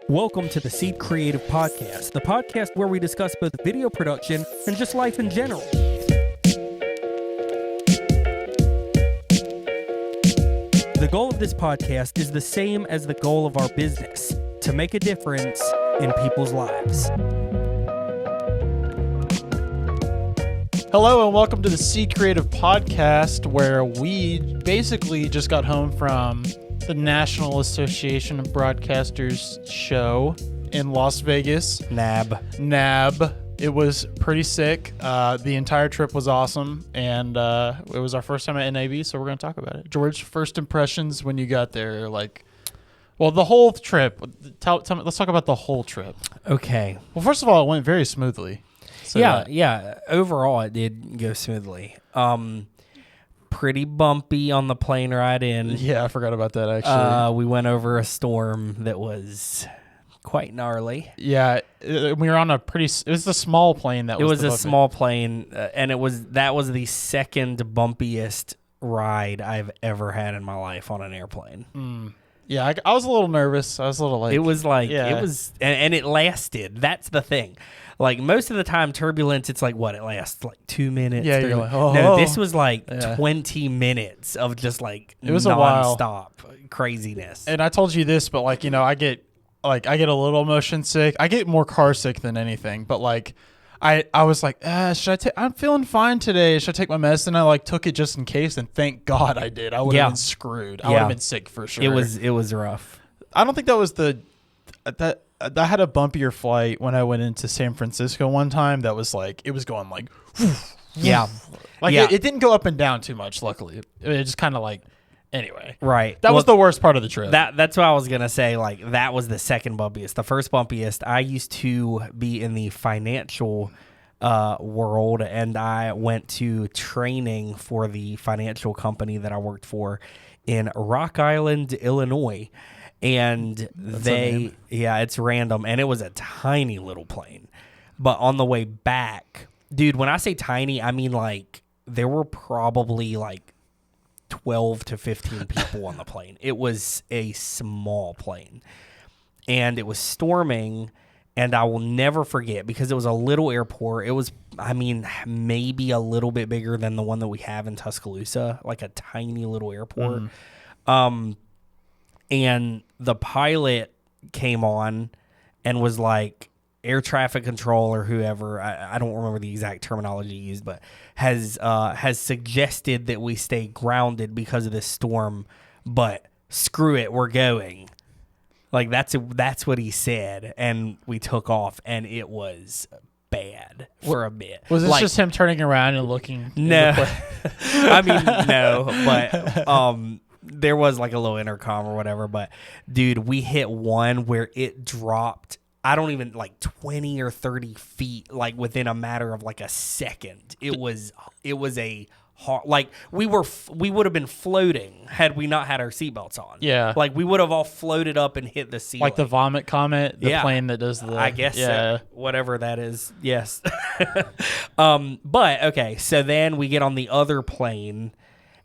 Welcome to the Seed Creative Podcast, the podcast where we discuss both video production and just life in general. The goal of this podcast is the same as the goal of our business, to make a difference in people's lives. Hello and welcome to the Seed Creative Podcast, where we basically just got home from the National Association of Broadcasters show in Las Vegas. NAB. It was pretty sick. The entire trip was awesome, and it was our first time at NAB, so we're going to talk about it. George, first impressions when you got there, the whole trip. Let's talk about the whole trip. Okay. Well, first of all, it went very smoothly. So Yeah. Overall, it did go smoothly. Pretty bumpy on the plane ride in. Yeah, I forgot about that, actually. We went over a storm that was quite gnarly. Yeah, we were on it was a small plane that was. It was the a bumpy. small plane, and that was the second bumpiest ride I've ever had in my life on an airplane. Yeah, I was a little nervous. I was a little it was and it lasted. That's the thing. Like, most of the time, turbulence, it's like, it lasts like 2 minutes. Yeah, you're like, No, this was like 20 minutes of just like it was nonstop craziness. And I told you this, but I get a little motion sick. I get more car sick than anything. But I was like, should I take? I'm feeling fine today. Should I take my medicine? I took it just in case, and thank God I did. I would have been screwed. I would have been sick for sure. It was rough. I don't think that was I had a bumpier flight when I went into San Francisco one time. That was it was going it didn't go up and down too much. Luckily, it just kind of anyway. Right. That was the worst part of the trip. That's what I was gonna say. That was the second bumpiest. The first bumpiest. I used to be in the financial world, and I went to training for the financial company that I worked for in Rock Island, Illinois. And it's random, and it was a tiny little plane. But on the way back, dude, when I say tiny, I mean there were probably 12 to 15 people on the plane. It was a small plane, and it was storming, and I will never forget, because it was a little airport. It was, maybe a little bit bigger than the one that we have in Tuscaloosa, like a tiny little airport. And the pilot came on and was like, air traffic control or whoever, I don't remember the exact terminology used, but has suggested that we stay grounded because of this storm, but screw it, we're going. That's what he said, and we took off, and it was bad for a bit. Was this just him turning around and looking? No. No, but there was a little intercom or whatever, but dude, we hit one where it dropped, I don't even 20 or 30 feet, within a matter of a second. It was a hard, we would have been floating had we not had our seatbelts on. Yeah. We would have all floated up and hit the ceiling. Like the vomit comet, the plane that does the... I guess so. Whatever that is. Yes. But, okay, so then we get on the other plane,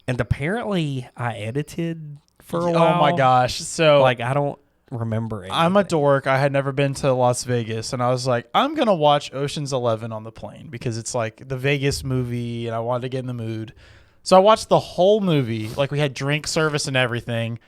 and apparently I edited for a while. Oh my gosh. So I don't remember anything. I'm a dork. I had never been to Las Vegas, and I was like, I'm going to watch Ocean's 11 on the plane because it's the Vegas movie, and I wanted to get in the mood. So I watched the whole movie. We had drink service and everything,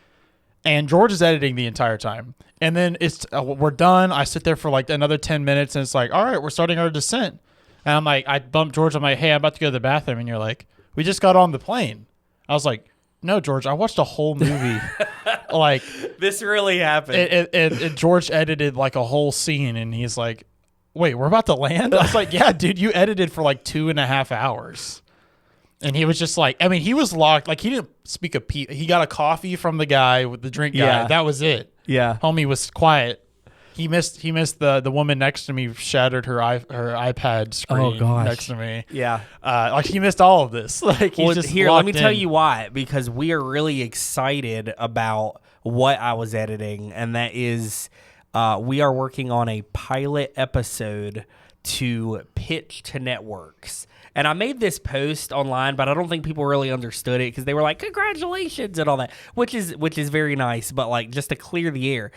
and George is editing the entire time. And then we're done. I sit there for another 10 minutes, and it's all right, we're starting our descent. And I bump George. I'm like, hey, I'm about to go to the bathroom. And you're like, we just got on the plane. I was like, no, George, I watched a whole movie. This really happened. And George edited a whole scene, and he's like, wait, we're about to land? I was like, yeah, dude, you edited for 2.5 hours. And he was just he was locked. He didn't speak a peep. He got a coffee from the guy with the drink guy. Yeah. That was it. Yeah. Homie was quiet. He missed the woman next to me shattered her iPad screen next to me. Yeah. He missed all of this. He's just here, let me tell in. you why. Because we are really excited about what I was editing, and that is we are working on a pilot episode to pitch to networks. And I made this post online, but I don't think people really understood it because they were like, congratulations and all that, which is very nice. But just to clear the air,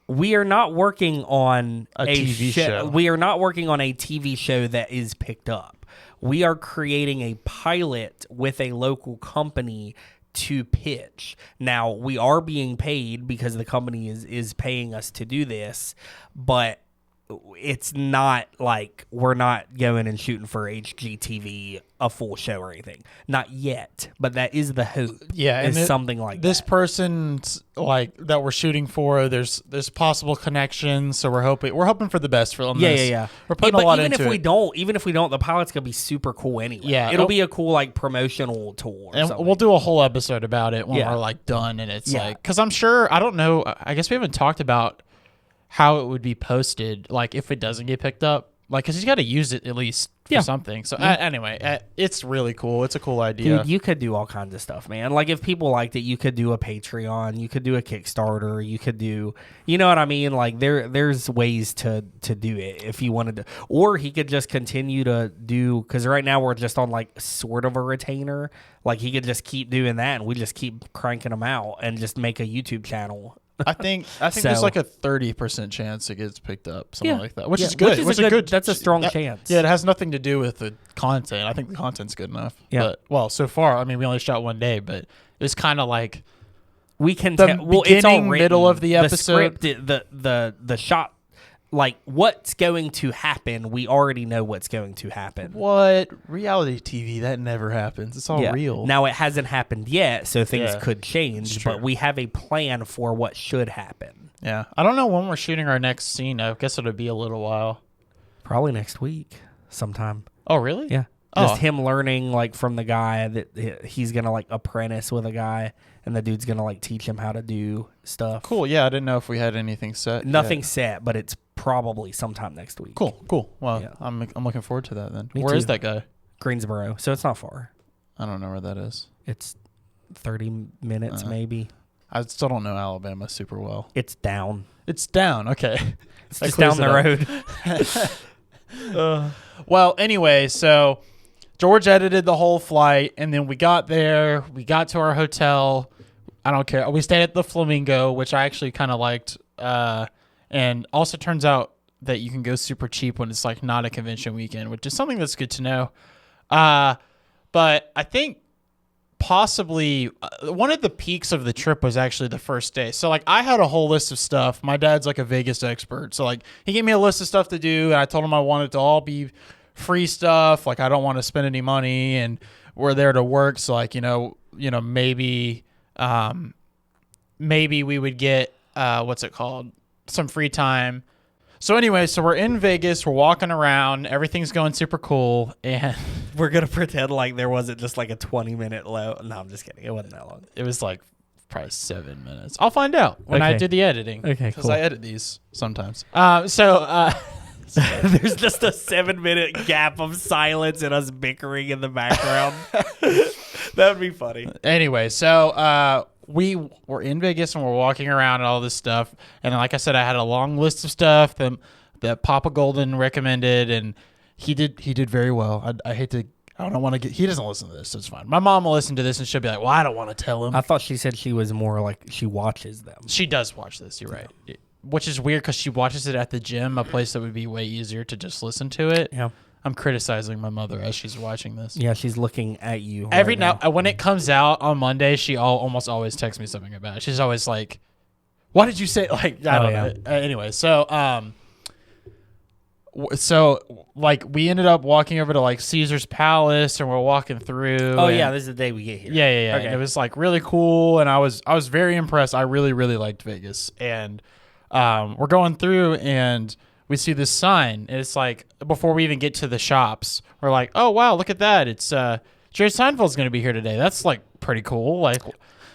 We are not working on A TV show. We are not working on a TV show that is picked up. We are creating a pilot with a local company to pitch. Now, we are being paid because the company is paying us to do this, but it's not like we're not going and shooting for HGTV a full show or anything. Not yet, but that is the hope. Yeah, and something like this that. person's like that we're shooting for. There's possible connections, so we're hoping for the best for them. Yeah. We're putting a lot into it. Even if we don't, the pilot's gonna be super cool anyway. Yeah, it'll be a cool like promotional tour. And we'll do a whole episode about it when we're like done, and it's like because I'm sure I don't know. I guess we haven't talked about how it would be posted, like if it doesn't get picked up, like because he's got to use it at least for something. So anyway, it's really cool. It's a cool idea. Dude, you could do all kinds of stuff, man. Like if people liked it, you could do a Patreon, you could do a Kickstarter, you could do, you know what I mean? Like there's ways to do it if you wanted to, or he could just continue to do, because right now we're just on like sort of a retainer. Like he could just keep doing that, and we just keep cranking them out and just make a YouTube channel. I think there's like a 30% chance it gets picked up, something like that, which is good. Which is a good. That's a strong chance. Yeah, it has nothing to do with the content. I think the content's good enough. Yeah. But, well, so far, I mean, we only shot one day, but it's kind of like we can the tell. Well, beginning, it's all written. middle of the episode. The script, the shot. Like what's going to happen, we already know what's going to happen. What? Reality TV, that never happens. It's all real. Now, it hasn't happened yet, so things could change, Sure. but we have a plan for what should happen. Yeah. I don't know when we're shooting our next scene. I guess it'll be a little while. Probably next week sometime. Oh, really? Yeah. Just him learning like from the guy that he's going to like apprentice with a guy, and the dude's going to like teach him how to do stuff. Cool. Yeah, I didn't know if we had anything set. Nothing set, but it's probably sometime next week. Cool. Well, I'm looking forward to that then. Me Where too. is that guy? Greensboro, so it's not far. I don't know where that is. It's 30 minutes maybe. I still don't know Alabama super well. It's down. It's down. Okay. It's just down the road. Well, anyway, so George edited the whole flight, and then we got there. We got to our hotel. I don't care. We stayed at the Flamingo, which I actually kind of liked. And also turns out that you can go super cheap when it's like not a convention weekend, which is something that's good to know. But I think possibly one of the peaks of the trip was actually the first day. So like I had a whole list of stuff. My dad's like a Vegas expert. So like he gave me a list of stuff to do, and I told him I wanted it to all be free stuff. Like I don't want to spend any money, and we're there to work. So like, maybe we would get, what's it called? Some free time. So anyway, so we're in Vegas, we're walking around, everything's going super cool, and we're gonna pretend like there wasn't just like a 20-minute low. No, I'm just kidding. It wasn't that long. It was like probably 7 minutes. I'll find out when I do the editing. Okay, because cool. I edit these sometimes. There's just a 7-minute gap of silence and us bickering in the background. That would be funny. Anyway, so we were in Vegas and we're walking around and all this stuff. And like I said, I had a long list of stuff that Papa Golden recommended, and he did very well. I don't want to get. He doesn't listen to this, so it's fine. My mom will listen to this and she'll be like, "Well, I don't want to tell him." I thought she said she was more like she watches them. She does watch this. You're right. Which is weird because she watches it at the gym, a place that would be way easier to just listen to it. Yeah. I'm criticizing my mother as she's watching this. Yeah, she's looking at you. Every now when it comes out on Monday, she almost always texts me something about it. She's always like, "What did you say?" Like, I don't know. Anyway, so like we ended up walking over to like Caesar's Palace, and we're walking through. Oh yeah, this is the day we get here. Yeah. Okay. And it was like really cool, and I was very impressed. I really liked Vegas, and we're going through and we see this sign, and it's like before we even get to the shops, we're like, "Oh wow, look at that! It's Jerry Seinfeld's going to be here today. That's like pretty cool." Like,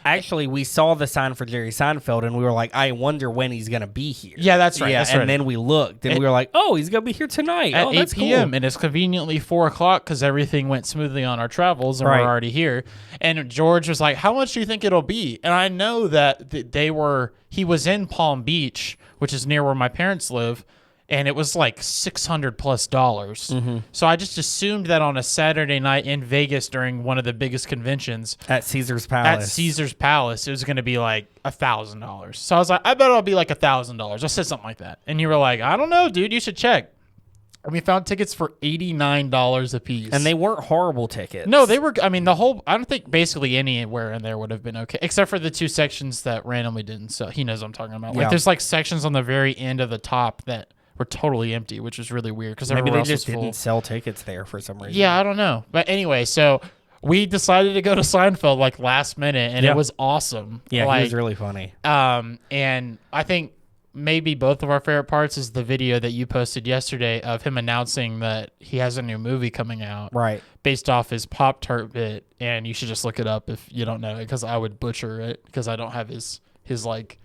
actually, we saw the sign for Jerry Seinfeld, and we were like, "I wonder when he's going to be here." Yeah, that's right. Yeah, that's and right. then we looked, and we were like, "Oh, he's going to be here tonight at 8 p.m. Cool. And it's conveniently 4 o'clock because everything went smoothly on our travels, and we're already here. And George was like, "How much do you think it'll be?" And I know that he was in Palm Beach, which is near where my parents live. and it was like $600+. Mm-hmm. So I just assumed that on a Saturday night in Vegas during one of the biggest conventions At Caesar's Palace. it was going to be like $1,000. So I was like, I bet it'll be like $1,000. I said something like that. And you were like, I don't know, dude, you should check. And we found tickets for $89 a piece. And they weren't horrible tickets. No, they were, I mean, I don't think basically anywhere in there would have been okay, except for the 2 sections that randomly didn't sell. He knows what I'm talking about. Yeah. Like, there's like sections on the very end of the top that were totally empty, which was really weird because Maybe everywhere they else just was full. didn't sell tickets there for some reason. Yeah, I don't know. But anyway, so we decided to go to Seinfeld like last minute, and Yeah. it was awesome. Yeah, like, he was really funny. And I think maybe both of our favorite parts is the video that you posted yesterday of him announcing that he has a new movie coming out Right. based off his Pop-Tart bit, and you should just look it up if you don't know it, because I would butcher it because I don't have his like,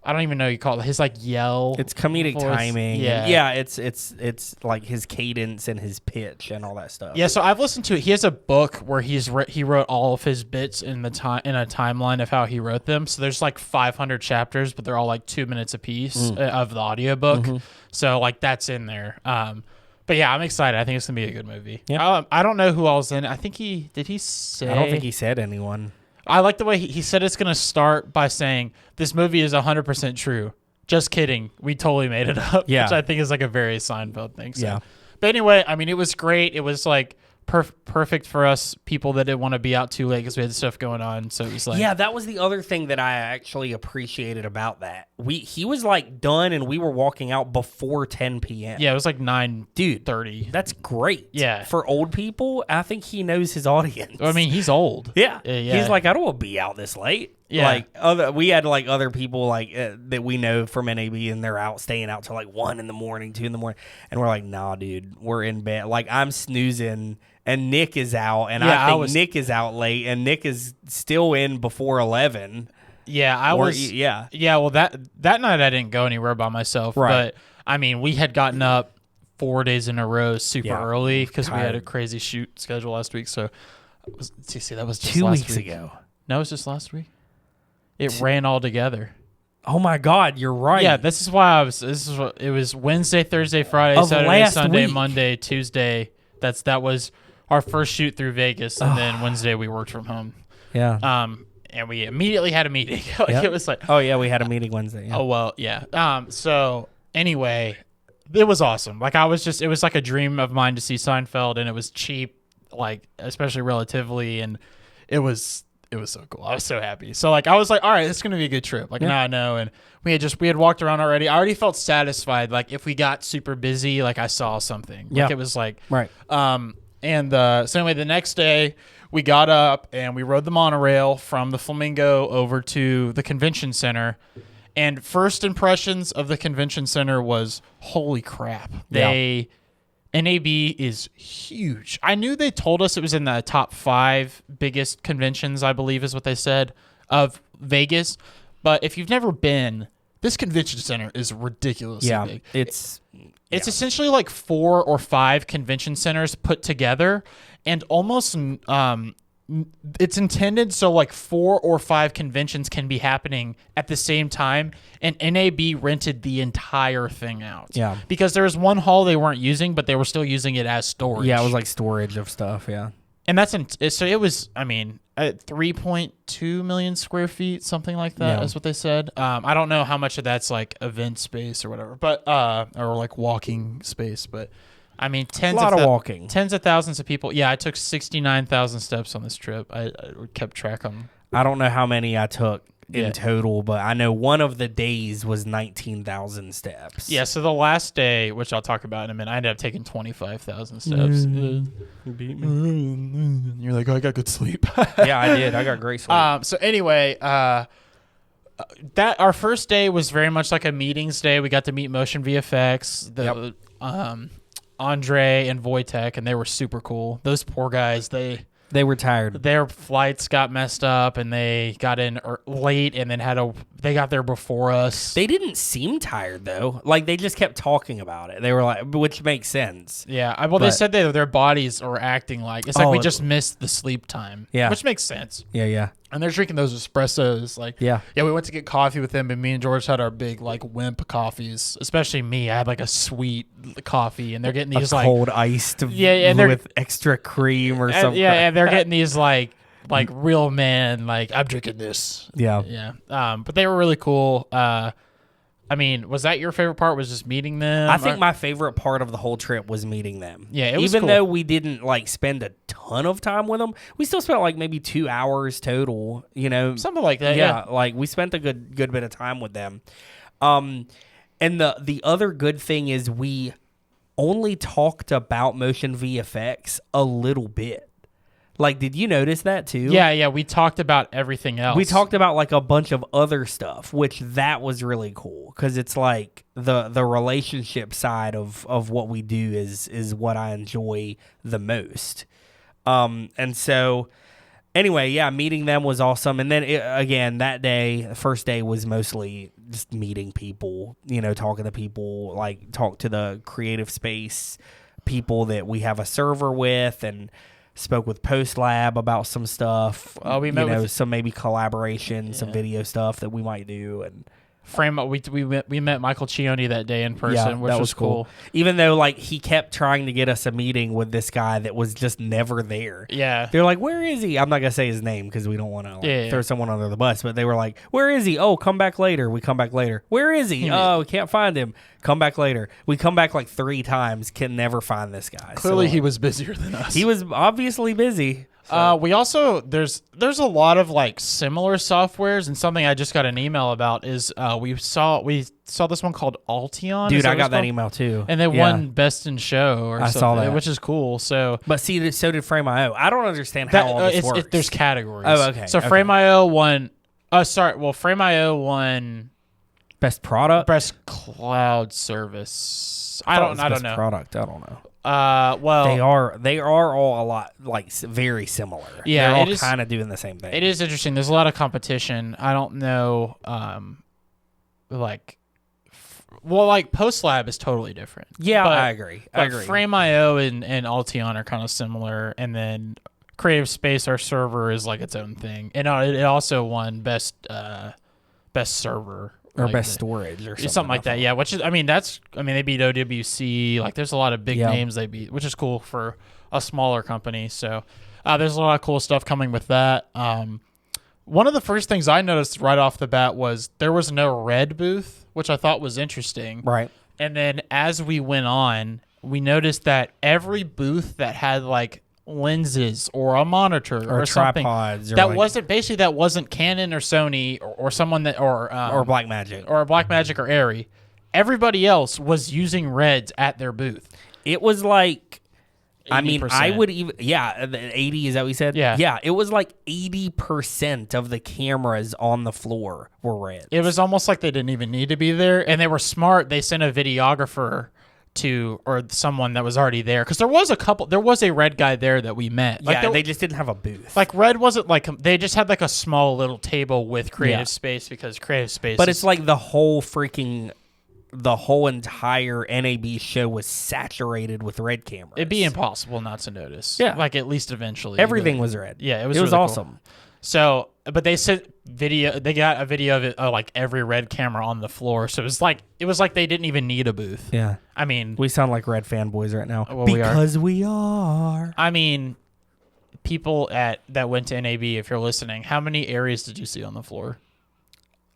I don't even know you call it his like yell. It's comedic voice. timing. Yeah. And yeah, it's like his cadence and his pitch and all that stuff. Yeah, so I've listened to it. He has a book where he wrote all of his bits in a timeline of how he wrote them. So there's like 500 chapters, but they're all like 2 minutes a piece of the audiobook. Mm-hmm. So like that's in there. But yeah, I'm excited. I think it's gonna be a good movie. Yeah. I don't know who else in it. I think did he say? I don't think he said anyone. I like the way he said it's going to start by saying, this movie is 100% true. Just kidding. We totally made it up. Yeah. Which I think is like a very Seinfeld thing. So. Yeah. But anyway, I mean, it was great. It was like perfect for us people that didn't want to be out too late because we had stuff going on. So it was like. Yeah, that was the other thing that I actually appreciated about that. He was like done and we were walking out before 10 p.m. Yeah, it was like 9:30. That's great. Yeah. For old people, I think he knows his audience. I mean, he's old. Yeah. Yeah. He's like, I don't want to be out this late. Yeah. Like we had like other people like that we know from NAB and they're out staying out till like 1 in the morning, 2 in the morning, and we're like, nah, dude, we're in bed. Like I'm snoozing, and Nick is out, and Yeah, I think Nick is out late, and Nick is still in before 11. Yeah, Yeah. Yeah, well, that night I didn't go ananywhere by myself. Right. But, I mean, we had gotten up 4 days in a row super Yeah, early because we had a tired. crazy shoot schedule last week. So, that was just 2 last weeks week. ago. No, it was just last week. It ran all together. Oh my God, you're right. Yeah, this is why it was Wednesday, Thursday, Friday, Of Saturday, last Sunday, week. Monday, Tuesday. That was our first shoot through Vegas, and then Wednesday we worked from home. Yeah. And we immediately had a meeting. Like, Yep. It was like, Oh yeah, we had a meeting Wednesday. Yeah. oh well, yeah. So anyway, it was awesome. Like it was like a dream of mine to see Seinfeld, and it was cheap, like especially relatively, and it was so cool. I was so happy. So like I was like, all right, this is gonna be a good trip. Like now I know, and we had walked around already. I already felt satisfied. Like if we got super busy, like I saw something. Like Yeah. it was like Right. And so anyway, the next day we got up and we rode the monorail from the Flamingo over to the convention center. And first impressions of the convention center was, holy crap. NAB is huge. I knew they told us it was in the top 5 biggest conventions, I believe is what they said, of Vegas. But if you've never been, this convention center is ridiculously big. It's Essentially like 4 or 5 convention centers put together, and almost it's intended so like 4 or 5 conventions can be happening at the same time, and NAB rented the entire thing out. Yeah. Because there was one hall they weren't using, but they were still using it as storage. Yeah, it was like storage of stuff. Yeah. And so it was, I mean, 3.2 million square feet, something like that is what they said. I don't know how much of that's like event space or whatever, but or like walking space, but I mean, tens of thousands of people. Yeah, I took 69,000 steps on this trip. I kept track on. I don't know how many I took Yeah. in total, but I know one of the days was 19,000 steps. Yeah, so the last day, which I'll talk about in a minute, I ended up taking 25,000 steps. You beat me. You're like, oh, I got good sleep. Yeah, I did. I got great sleep. So anyway, that our first day was very much like a meetings day. We got to meet Motion VFX, Andre and Wojtek, and they were super cool. Those poor guys, they were tired. their flights got messed up, and they got in late, and then they got there before us. They didn't seem tired though. Like they just kept talking about it. They were like, which makes sense. Yeah, they said their bodies are acting like it's like we just missed the sleep time. Yeah. Which makes sense. Yeah, yeah. And they're drinking those espressos. Like, Yeah. we went to get coffee with them, and me and George had our big like wimp coffees. Especially me, I had like a sweet coffee, and they're getting these like cold iced and they're with extra cream or something. Yeah, and they're getting these like real man, like I'm drinking this. Yeah. But they were really cool. I mean, was that your favorite part? Was just meeting them? I think my favorite part of the whole trip was meeting them. Yeah, it was even cool. though we didn't like spend a ton of time with them, we still spent like maybe 2 hours total. You know, something like that. Yeah, like we spent a good bit of time with them. And the other good thing is we only talked about motion VFX a little bit. Like, did you notice that too? Yeah. We talked about everything else. We talked about like a bunch of other stuff, which that was really cool because it's like the relationship side of what we do is what I enjoy the most. And so anyway, yeah, meeting them was awesome. And then again, that day, the first day was mostly just meeting people, you know, talking to people, like talk to the creative space people that we have a server with, and spoke with Post Lab about some stuff. We met with some maybe collaboration, some video stuff that we might do, and we met Michael Cioni that day in person, which that was cool. Even though like he kept trying to get us a meeting with this guy that was just never there. Yeah, they're like, "Where is he?" I'm not gonna say his name because we don't want to throw someone under the bus. But they were like, "Where is he?" "Oh, come back later." We come back later. "Where is he?" "Oh, we can't find him." Come back later. We come back like 3 times. Can never find this guy. Clearly, he was busier than us. He was obviously busy. So. We also there's a lot of like similar softwares, and something I just got an email about is we saw this one called Alteon. Dude, I got that email too, and they won Best in Show or something. I saw that, which is cool. So, but see, so did Frame.io. I don't understand how all this works. There's categories. Oh, okay. So Frame.io won. Frame.io won Best Product, Best Cloud Service. I don't know. Product. I don't know. Well, they are all a lot like very similar. Yeah, they're all kind of doing the same thing. It is interesting. There's a lot of competition. I don't know, like Post Lab is totally different. Yeah, but, I agree. Frame.io and Alteon are kind of similar, and then Creative Space, our server, is like its own thing, and it also won best server. Or best storage or something like that, yeah. Which is, they beat OWC. Like, there's a lot of big names they beat, which is cool for a smaller company. So, there's a lot of cool stuff coming with that. One of the first things I noticed right off the bat was there was no red booth, which I thought was interesting. Right. And then as we went on, we noticed that every booth that had like lenses or a monitor or something tripods that wasn't Canon or Sony or someone that or Blackmagic or Arri, everybody else was using reds at their booth. It was like 80%. I would even 80, is that what you said? Yeah, it was like 80% of the cameras on the floor were reds. It was almost like they didn't even need to be there, and they were smart. They sent a videographer or someone that was already there, because there was a red guy there that we met. They just didn't have a booth. Like, red wasn't like, they just had like a small little table with Creative Space, because Creative Space but it's like the whole entire NAB show was saturated with red cameras. It'd be impossible not to notice. Yeah, like at least eventually everything was red. Yeah, it was really awesome. Cool. So, but they said they got a video of it, like every red camera on the floor. So it was like they didn't even need a booth. Yeah. I mean, we sound like red fanboys right now. Well, because we are. I mean, people that went to NAB, if you're listening, how many areas did you see on the floor?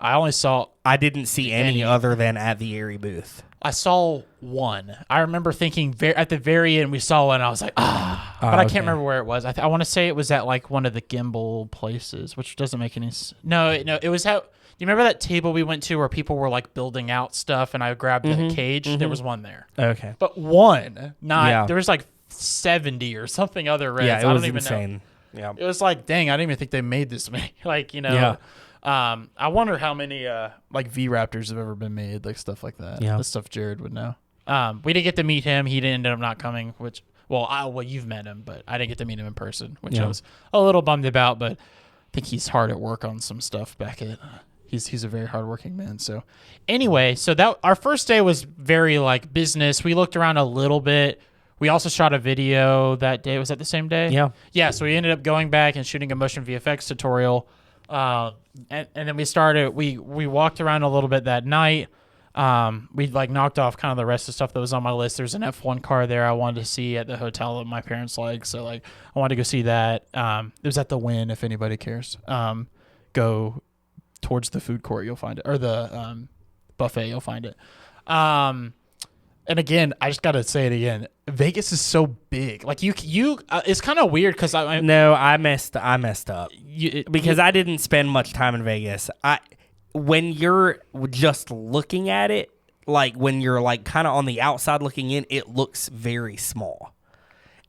I didn't see any other than at the Arri booth. I saw one. I remember thinking at the very end we saw one. I was like, but I can't remember where it was. I want to say it was at like one of the gimbal places, which doesn't make any sense. No, it was how. Do you remember that table we went to where people were like building out stuff, and I grabbed the cage? Mm-hmm. There was one there. Okay, but one, there was like 70 or something other reds. Yeah, it was insane. Yeah, it was like, dang, I didn't even think they made this many. Like, Yeah. I wonder how many like V-Raptors have ever been made, like stuff like that. Yeah, the stuff Jared would know. We didn't get to meet him. He ended up not coming. Which, you've met him, but I didn't get to meet him in person, which I was a little bummed about. But I think he's hard at work on some stuff back at. He's a very hardworking man. So anyway, that our first day was very like business. We looked around a little bit. We also shot a video that day. Was that the same day? Yeah. Yeah. So we ended up going back and shooting a motion VFX tutorial. And then we walked around a little bit that night. We like knocked off kind of the rest of the stuff that was on my list. There's an F1 car there I wanted to see at the hotel that my parents like. So like I wanted to go see that. It was at the Wynn, if anybody cares. Go towards the food court, you'll find it, or the buffet, you'll find it. And again, I just got to say it again. Vegas is so big. Like you it's kind of weird because I messed up because I didn't spend much time in Vegas. When you're just looking at it, like when you're like kind of on the outside looking in, it looks very small.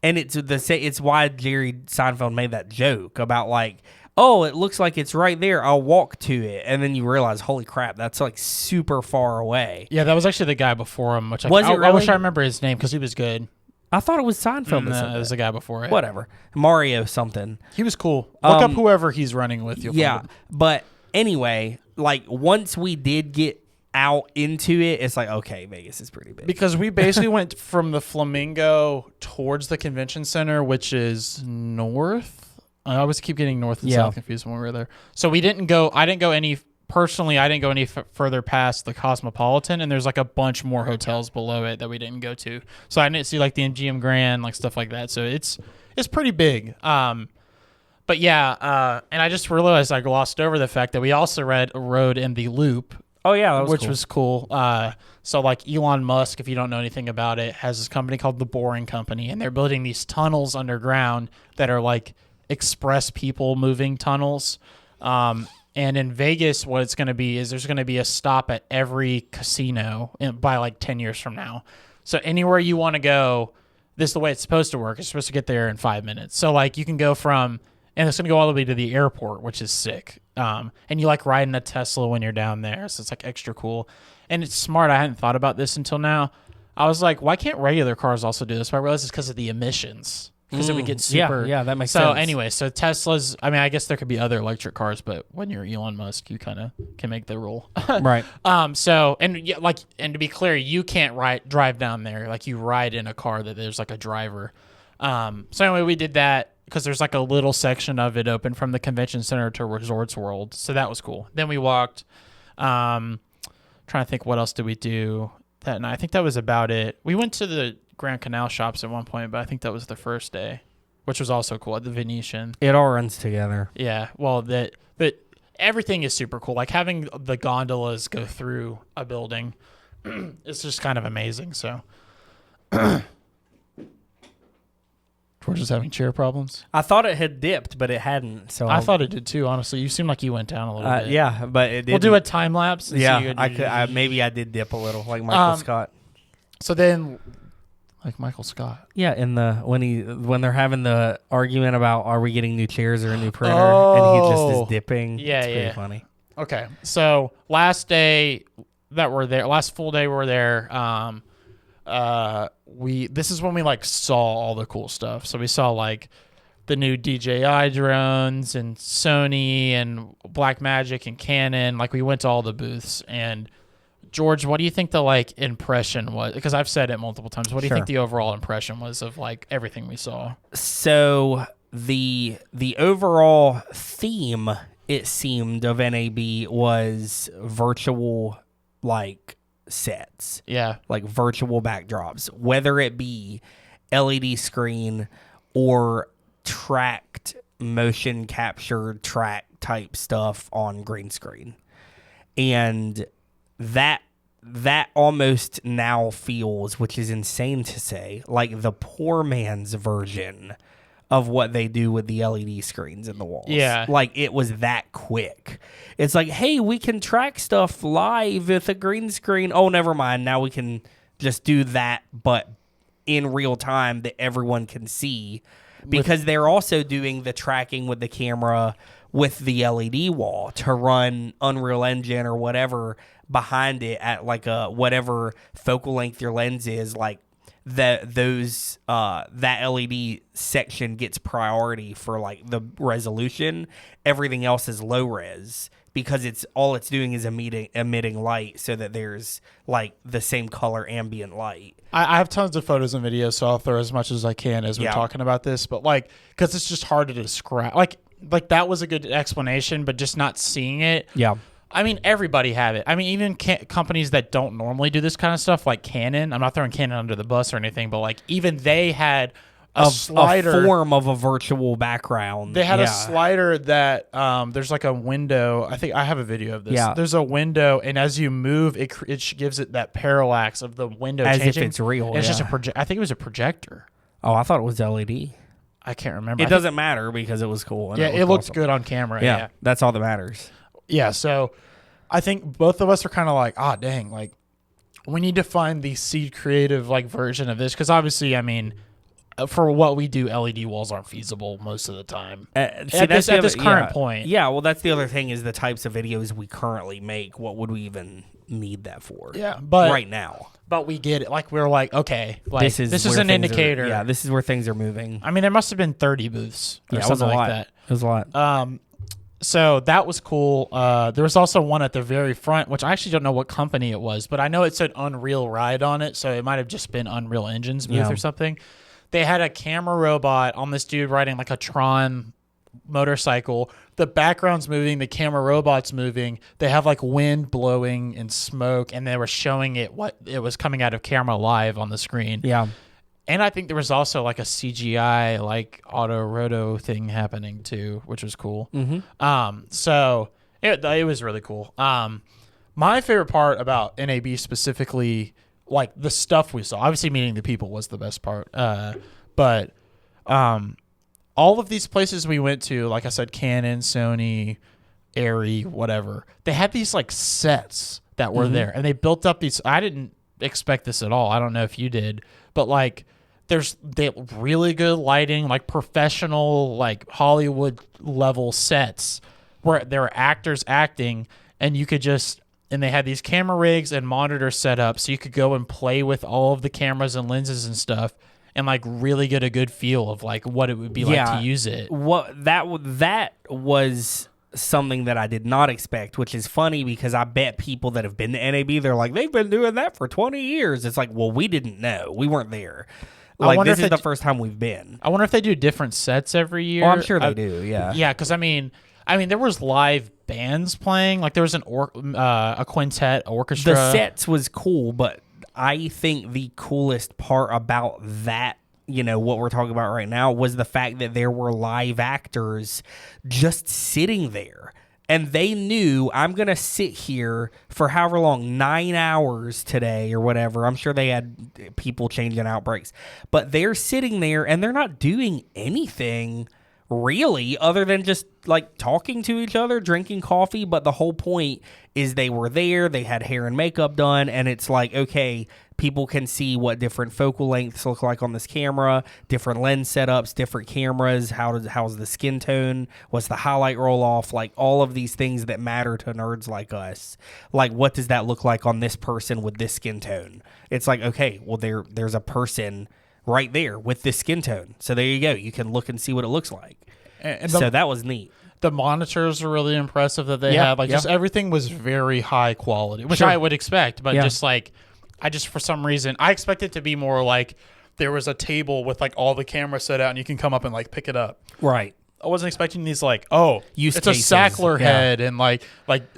And it's why Jerry Seinfeld made that joke about like, oh, it looks like it's right there. I'll walk to it. And then you realize, holy crap, that's like super far away. Yeah, that was actually the guy before him, which I wish I remember his name because he was good. I thought it was Seinfeld. No, it was the guy before it. Whatever. Mario something. He was cool. Look up whoever he's running with. You'll find it. But anyway, like once we did get out into it, it's like, okay, Vegas is pretty big. Because we basically went from the Flamingo towards the convention center, which is north. I always keep getting north and south confused when we were there. So I didn't go any further past the Cosmopolitan, and there's like a bunch more hotels below it that we didn't go to. So I didn't see like the MGM Grand, like stuff like that. So it's pretty big. But yeah, and I just realized I glossed over the fact that we also rode in the Loop. Oh yeah, that was which cool. was cool. So like Elon Musk, if you don't know anything about it, has this company called the Boring Company, and they're building these tunnels underground that are like express people moving tunnels. And in Vegas, what it's going to be is there's going to be a stop at every casino by like 10 years from now. So anywhere you want to go, this is the way it's supposed to work. It's supposed to get there in 5 minutes. So like you can go and it's going to go all the way to the airport, which is sick. And you like riding a Tesla when you're down there. So it's like extra cool. And it's smart. I hadn't thought about this until now. I was like, why can't regular cars also do this? But I realized it's because of the emissions. Because it would get super. Yeah, that makes sense. So anyway, so Teslas. I mean, I guess there could be other electric cars, but when you're Elon Musk, you kind of can make the rule, right? So and to be clear, you can't drive down there. Like you ride in a car that there's like a driver. So anyway, we did that because there's like a little section of it open from the convention center to Resorts World. So that was cool. Then we walked. Trying to think, what else did we do that night? I think that was about it. We went to the Grand Canal shops at one point, but I think that was the first day, which was also cool at the Venetian. It all runs together. Yeah, well, that everything is super cool. Like having the gondolas go through a building, it's just kind of amazing. So, George is having chair problems. I thought it had dipped, but it hadn't. So I thought it did too. Honestly, you seem like you went down a little bit. Yeah, but it did. We'll do a time lapse. Yeah, I could. Maybe I did dip a little, like Michael Scott. So then. Like Michael Scott. Yeah, when they're having the argument about are we getting new chairs or a new printer, and he just is dipping. Yeah, it's pretty funny. Okay, so last full day we're there. This is when we like saw all the cool stuff. So we saw like the new DJI drones and Sony and Blackmagic and Canon. Like we went to all the booths. And George, what do you think the like impression was? Because I've said it multiple times. What do you think the overall impression was of like everything we saw? So the overall theme, it seemed, of NAB was virtual like sets. Yeah. Like virtual backdrops, whether it be LED screen or tracked motion captured track type stuff on green screen. And that almost now feels, which is insane to say, like the poor man's version of what they do with the LED screens in the walls. Yeah. Like it was that quick. It's like, hey, we can track stuff live with a green screen. Oh, never mind. Now we can just do that, but in real time that everyone can see, because they're also doing the tracking with the camera with the LED wall to run Unreal Engine or whatever behind it at like a whatever focal length your lens is. Like that LED section gets priority for like the resolution. Everything else is low res because it's doing is emitting light so that there's like the same color ambient light. I have tons of photos and videos, so I'll throw as much as I can as we're talking about this. But like, because it's just hard to describe. Like that was a good explanation, but just not seeing it. Yeah. I mean, everybody have it. I mean, even companies that don't normally do this kind of stuff, like Canon. I'm not throwing Canon under the bus or anything, but like even they had a slider, a form of a virtual background. They had a slider that there's like a window. I think I have a video of this. Yeah. There's a window, and as you move, it gives it that parallax of the window as changing. if it's real. And it's just a I think it was a projector. Oh, I thought it was LED. I can't remember. It doesn't matter because it was cool. Yeah, it looked good on camera. Yeah, that's all that matters. Yeah, so I think both of us are kind of like, dang, like we need to find the Seed Creative like version of this because obviously, I mean, for what we do, LED walls aren't feasible most of the time. At this current point. Yeah, well, that's the other thing is the types of videos we currently make. What would we even need that for? Yeah, but right now. But we get it. Like we're like, okay, like this is an indicator. This is where things are moving. I mean, there must have been 30 booths or something like that. It was a lot. So that was cool. There was also one at the very front, which I actually don't know what company it was, but I know it said Unreal Ride on it, so it might have just been Unreal Engine's booth or something. They had a camera robot on this dude riding like a Tron motorcycle. The background's moving, the camera robot's moving. They have like wind blowing and smoke, and they were showing it what it was coming out of camera live on the screen. Yeah. And I think there was also like a CGI like auto roto thing happening too, which was cool. Mm-hmm. So it was really cool. My favorite part about NAB specifically, like the stuff we saw, obviously meeting the people was the best part. But all of these places we went to, like I said, Canon, Sony, Arri, whatever, they had these like sets that were there, and they built up these. I didn't expect this at all. I don't know if you did, but like they really good lighting, like professional, like Hollywood level sets where there were actors acting, and you could just. And they had these camera rigs and monitors set up so you could go and play with all of the cameras and lenses and stuff and like really get a good feel of like what it would be like to use it. That was something that I did not expect, which is funny because I bet people that have been to NAB, they're like, they've been doing that for 20 years. It's like, well, we didn't know. We weren't there. Like, this is the first time we've been. I wonder if they do different sets every year. Oh, I'm sure they do, yeah. Yeah, because I mean, there was live bands playing. Like there was a quintet, orchestra. The sets was cool, but I think the coolest part about that, what we're talking about right now, was the fact that there were live actors just sitting there. And they knew, I'm going to sit here for however long, 9 hours today or whatever. I'm sure they had people changing outbreaks. But they're sitting there and they're not doing anything really other than just like talking to each other, drinking coffee. But the whole point is they were there, they had hair and makeup done, and it's like, okay, people can see what different focal lengths look like on this camera, different lens setups, different cameras, how's the skin tone, what's the highlight roll off, like all of these things that matter to nerds like us. Like, what does that look like on this person with this skin tone? It's like, okay, well there's a person right there with this skin tone. So there you go. You can look and see what it looks like. And so that was neat. The monitors are really impressive that they had. Like just everything was very high quality, which I would expect. But just like, for some reason, I expect it to be more like there was a table with like all the cameras set out and you can come up and like pick it up. Right. I wasn't expecting these like, use it's cases. A Sackler head and like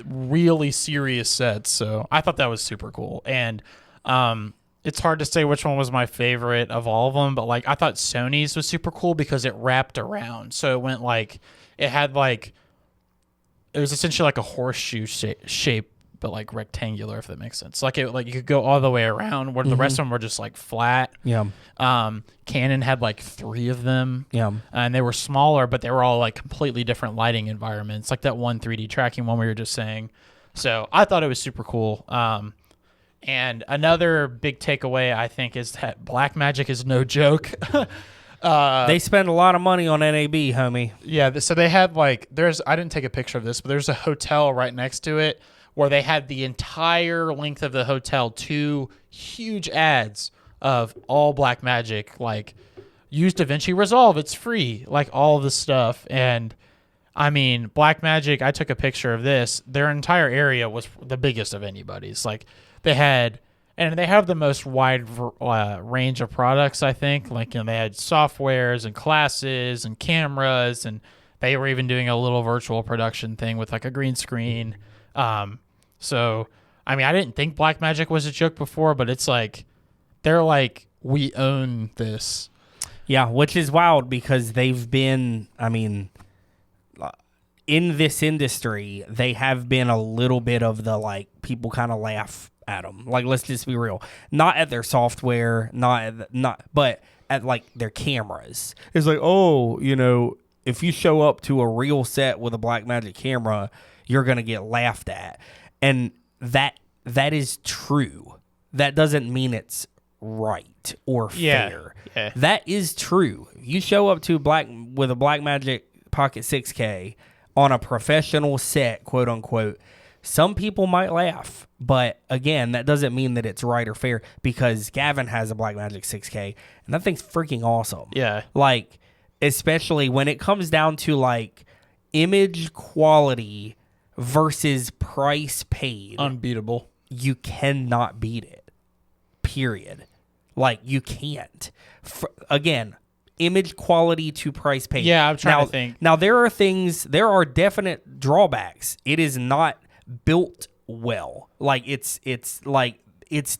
really serious sets. So I thought that was super cool. And it's hard to say which one was my favorite of all of them, but like I thought Sony's was super cool because it wrapped around. So it went like it was essentially like a horseshoe shape, but like rectangular, if that makes sense. Like you could go all the way around. Where the rest of them were just like flat. Yeah. Canon had like 3 of them. Yeah. And they were smaller, but they were all like completely different lighting environments, like that one 3D tracking one we were just saying. So I thought it was super cool. And another big takeaway, I think, is that Blackmagic is no joke. They spend a lot of money on NAB, homie. Yeah, so they had I didn't take a picture of this, but there's a hotel right next to it where they had the entire length of the hotel 2 huge ads of all Blackmagic, like use DaVinci Resolve, it's free, like all of this stuff. And I mean, Blackmagic, I took a picture of this. Their entire area was the biggest of anybody's. Like, they had, and they have the most wide range of products, I think. Like, they had softwares and classes and cameras, and they were even doing a little virtual production thing with, like, a green screen. So, I mean, I didn't think Blackmagic was a joke before, but it's like, they're like, we own this. Yeah, which is wild because they've been, I mean, in this industry, they have been a little bit of the, like, people kind of laugh at them. Like, let's just be real. Not at their software, but at, like, their cameras. It's like, oh, if you show up to a real set with a Blackmagic camera, you're going to get laughed at. And that is true. That doesn't mean it's right or fair. Yeah. That is true. You show up to with a Blackmagic Pocket 6K on a professional set, quote unquote, some people might laugh. But again, that doesn't mean that it's right or fair, because Gavin has a Blackmagic 6K and that thing's freaking awesome. Yeah. Like, especially when it comes down to, like, image quality versus price paid. Unbeatable. You cannot beat it. Period. Like, you can't. Again, image quality to price paid. Yeah, I'm trying to think. Now, there are definite drawbacks. It is not built well. Like, it's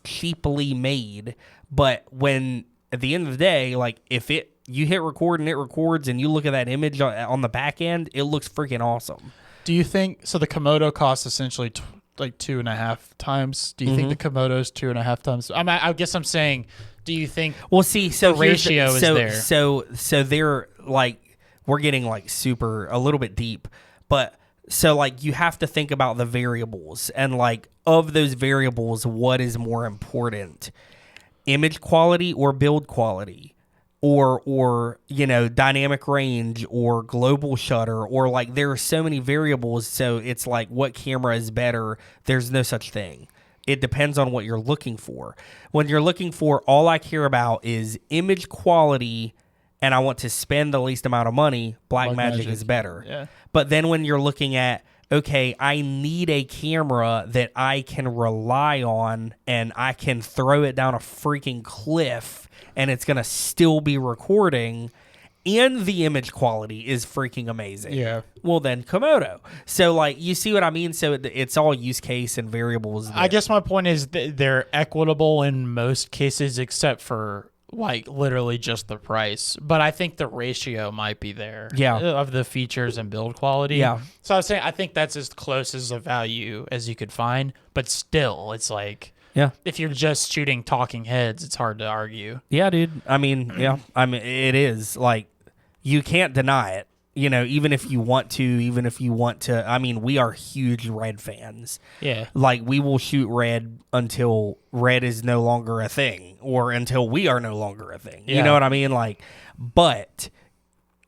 cheaply made, but when, at the end of the day, like, if you hit record and it records and you look at that image on the back end, it looks freaking awesome. Do you think, so the Komodo costs essentially like 2.5 times? Do you think the Komodo's 2.5 times? I guess I'm saying, do you think? Well, see, so the ratio is there? So they're, like, we're getting, like, a little bit deep, but so, like, you have to think about the variables, and, like, of those variables, what is more important? Image quality or build quality? Or dynamic range or global shutter, or, like, there are so many variables. So it's like, what camera is better? There's no such thing. It depends on what you're looking for. When you're looking for, all I care about is image quality, and I want to spend the least amount of money, Blackmagic is better. Yeah. But then when you're looking at, okay, I need a camera that I can rely on and I can throw it down a freaking cliff and it's going to still be recording, and the image quality is freaking amazing. Yeah. Well, then Komodo. So, like, you see what I mean? So it's all use case and variables. I guess my point is they're equitable in most cases, except for, like, literally just the price. But I think the ratio might be there. Yeah. Of the features and build quality. Yeah. So I was saying, I think that's as close as a value as you could find. But still, it's like, yeah, if you're just shooting talking heads, it's hard to argue. Yeah, dude. I mean, yeah. I mean, it is. Like, you can't deny it. Even if you want to. I mean, we are huge Red fans. Yeah. Like, we will shoot Red until Red is no longer a thing, or until we are no longer a thing. Yeah. You know what I mean? Like, but,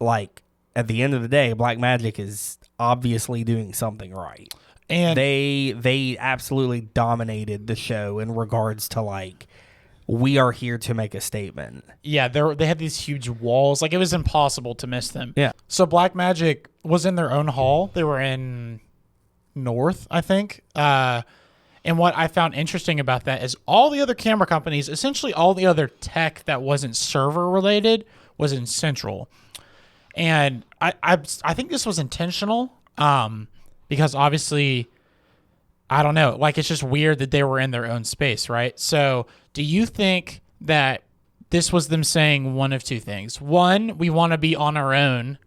like, at the end of the day, Blackmagic is obviously doing something right. And they absolutely dominated the show in regards to, like, we are here to make a statement. Yeah, they had these huge walls. Like, it was impossible to miss them. Yeah. So Blackmagic was in their own hall. They were in North, I think. And what I found interesting about that is all the other camera companies, essentially all the other tech that wasn't server related, was in Central. And I think this was intentional. Because obviously, I don't know, like, it's just weird that they were in their own space, right? So do you think that this was them saying one of two things? One, we want to be on our own,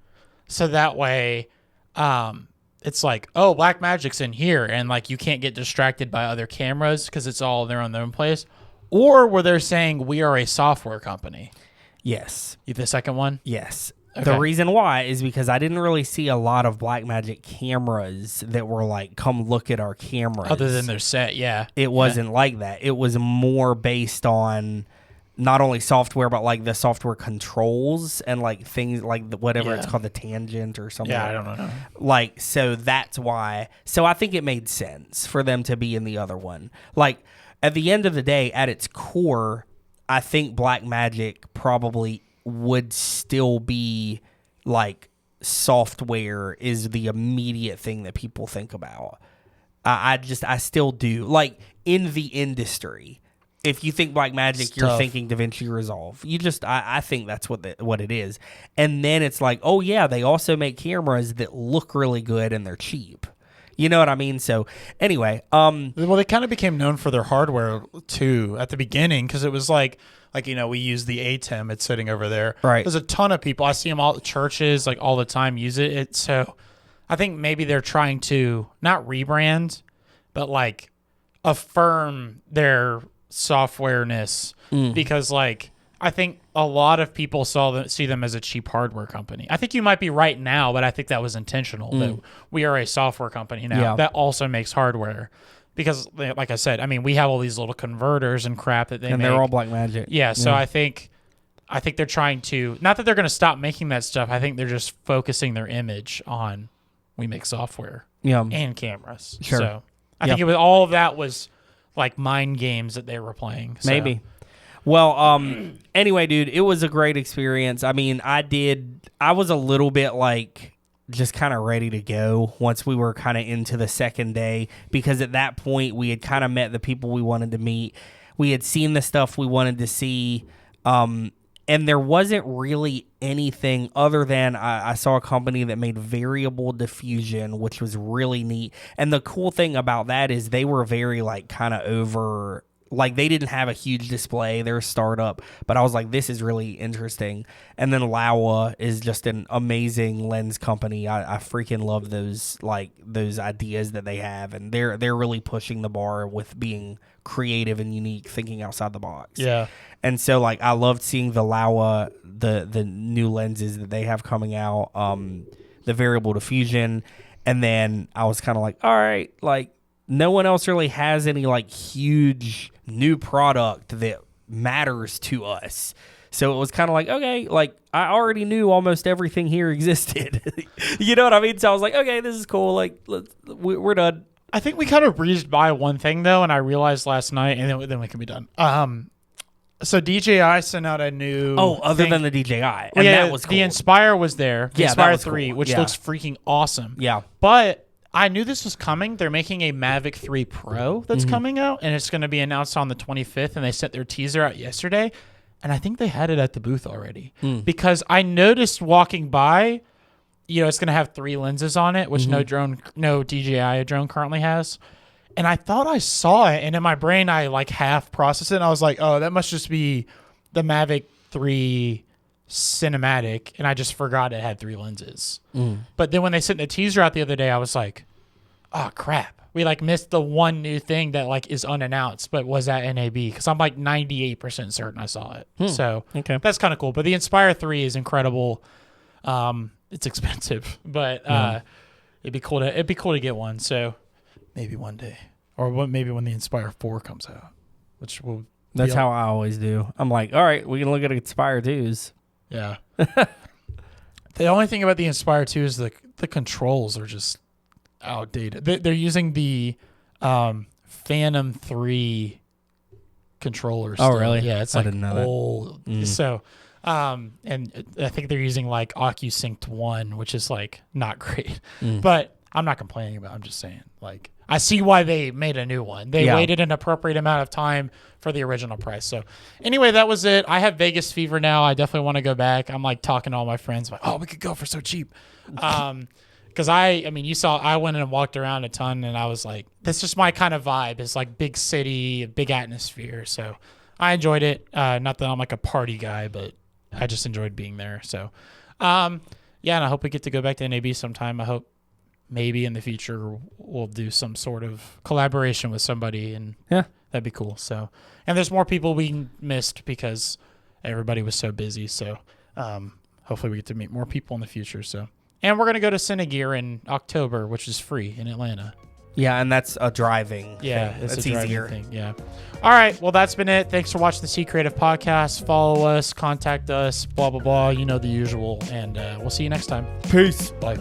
so that way it's like, oh, Blackmagic's in here, and, like, you can't get distracted by other cameras because it's all they're on their own place? Or were they saying we are a software company? Yes. The second one? Yes. Okay. The reason why is because I didn't really see a lot of Blackmagic cameras that were like, come look at our cameras. Other than their set, yeah. It wasn't like that. It was more based on not only software, but, like, the software controls and, like, things like whatever it's called, the tangent or something. Yeah, I don't know. Like, so that's why. So I think it made sense for them to be in the other one. Like, at the end of the day, at its core, I think Blackmagic probably would still be, like, software is the immediate thing that people think about. I still do. Like, in the industry, if you think Blackmagic, you're thinking DaVinci Resolve. I think that's what it is. And then it's like, oh yeah, they also make cameras that look really good and they're cheap. You know what I mean? So anyway, well, they kind of became known for their hardware too at the beginning, because it was like we use the ATEM. It's sitting over there. Right. There's a ton of people. I see them all at churches like all the time use it. So I think maybe they're trying to not rebrand, but like affirm their softwareness, because like I think a lot of people see them as a cheap hardware company. I think you might be right now, but I think that was intentional, that we are a software company now that also makes hardware. Because like I said, I mean, we have all these little converters and crap that they make. And they're all Blackmagic. Yeah, so I think they're trying to, not that they're going to stop making that stuff. I think they're just focusing their image on, we make software and cameras. Sure. So I think it was all of that was like mind games that they were playing. So. Maybe. Well, anyway, dude, it was a great experience. I mean, I was a little bit like just kind of ready to go once we were kind of into the second day, because at that point we had kind of met the people we wanted to meet. We had seen the stuff we wanted to see. And there wasn't really anything other than I saw a company that made variable diffusion, which was really neat. And the cool thing about that is they were very like kind of over, like they didn't have a huge display. They're a startup, but I was like, this is really interesting. And then Laowa is just an amazing lens company. I freaking love those ideas that they have, and they're really pushing the bar with being creative and unique, thinking outside the box. Yeah. And so like I loved seeing the Laowa, the new lenses that they have coming out, the variable diffusion, and then I was kind of like, all right, like no one else really has any like huge new product that matters to us. So it was kind of like, okay, like I already knew almost everything here existed. You know what I mean? So I was like, okay, this is cool. Like we're done. I think we kind of breezed by one thing though, and I realized last night, and then we can be done. So DJI sent out a new other thing. than the DJI. And well, yeah, that was cool. The Inspire was there. The Inspire 3, cool. which looks freaking awesome. Yeah. But I knew this was coming. They're making a Mavic 3 Pro that's coming out, and it's going to be announced on the 25th, and they sent their teaser out yesterday, and I think they had it at the booth already. Because I noticed walking by, it's going to have 3 lenses on it, which no DJI drone currently has. And I thought I saw it, and in my brain, I like half processed it, and I was like, oh, that must just be the Mavic 3 cinematic, and I just forgot it had 3 lenses. But then when they sent the teaser out the other day, I was like, oh, crap. We like missed the one new thing that like is unannounced, but was at NAB, because I'm like 98% certain I saw it. So that's kind of cool. But the Inspire 3 is incredible. It's expensive, but it'd be cool to get one. So maybe one day, or maybe when the Inspire 4 comes out, which will. That's how I always do. I'm like, all right, we can look at Inspire 2s. Yeah. The only thing about the Inspire 2 is the controls are just outdated. They're using the Phantom 3 controllers. Oh, really? Yeah, it's I like didn't know old. That. So, and I think they're using like OcuSync 1, which is like not great. But I'm not complaining about it. I'm just saying, like, I see why they made a new one. They waited an appropriate amount of time for the original price. So anyway, that was it. I have Vegas fever now. I definitely want to go back. I'm like talking to all my friends like, oh, we could go for so cheap. Because I mean, you saw, I went and walked around a ton, and I was like, that's just my kind of vibe. It's like big city, big atmosphere. So I enjoyed it. Not that I'm like a party guy, but I just enjoyed being there. So and I hope we get to go back to NAB sometime. I hope maybe in the future we'll do some sort of collaboration with somebody, and that'd be cool. So, and there's more people we missed because everybody was so busy. So, hopefully we get to meet more people in the future. So, and we're going to go to Cinegear in October, which is free in Atlanta. Yeah. And that's a driving. Yeah. thing. It's that's a driving easier. thing. Yeah. All right. Well, that's been it. Thanks for watching the C Creative Podcast. Follow us, contact us, blah, blah, blah. You know, the usual. And we'll see you next time. Peace. Bye.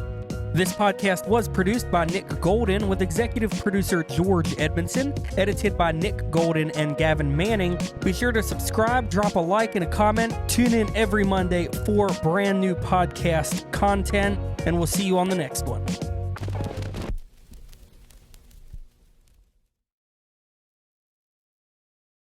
This podcast was produced by Nick Golden with executive producer George Edmondson, edited by Nick Golden and Gavin Manning. Be sure to subscribe, drop a like and a comment. Tune in every Monday for brand new podcast content, and we'll see you on the next one.